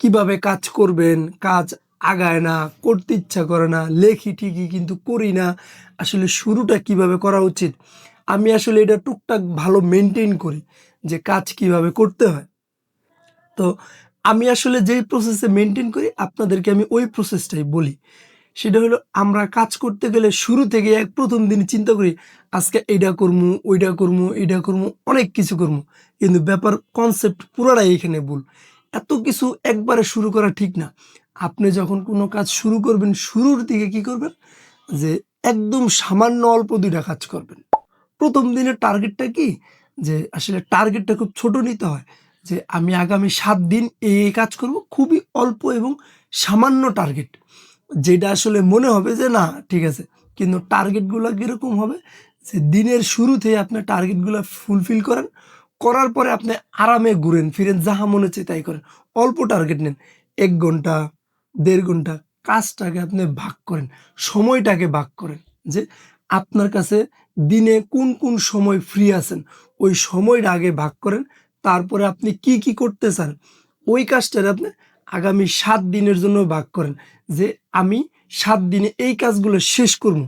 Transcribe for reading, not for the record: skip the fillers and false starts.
কিভাবে কাজ করবেন, কাজ আগায় না, করতে ইচ্ছা করে না, লেখি ঠিকই কিন্তু করি না। আসলে শুরুটা কিভাবে করা উচিত? আমি আসলে এটা টুকটাক ভালো মেইনটেইন করি যে কাজ কিভাবে করতে হয়। তো আমি আসলে যেই প্রসেসে মেইনটেইন করি আপনাদেরকে আমি ওই প্রসেসটাই বলি। সেটা হলো আমরা কাজ করতে গেলে শুরু থেকে ১ম দিন চিন্তা করি আজকে এইটা করমু, ওইটা করমু, এইটা করমু, অনেক কিছু করমু। কিন্তু ব্যাপার কনসেপ্ট পুরাটাই এখানে ভুল। এত কিছু একবারে শুরু করা ঠিক না। আপনি যখন কোনো কাজ শুরু করবেন, শুরুর দিকে কি করবেন? যে একদম সামান্য অল্প ২ টা কাজ করবেন। ১ম দিনের টার্গেটটা কি? যে আসলে টার্গেটটা খুব ছোট নিতে হয়। যে আমি আগামী ৭ দিন এই কাজ করব। খুবই অল্প এবং সামান্য টার্গেট। যেটা আসলে মনে হবে যে না ঠিক আছে। কিন্তু টার্গেটগুলা কিরকম হবে? যে দিনের শুরুতেই আপনার টার্গেটগুলা ফুলফিল করেন। করার পরে আপনি আরামে ঘুরেন ফিরেন যাহা মনে হচ্ছে তাই করেন। অল্প টার্গেট নেন। ১ ঘন্টা, ১.৫ ঘন্টা কাজটাকে আপনি ভাগ করেন। সময়টাকে ভাগ করেন। যে আপনার কাছে দিনে কোন সময় ফ্রি আছেন, ওই সময়টা আগে ভাগ করেন। তারপরে আপনি কি করতে চান, ওই কাজটারে আপনি আগামী ৭ দিনের জন্য ভাগ করেন। যে আমি ৭ দিনে এই কাজগুলো শেষ করবো।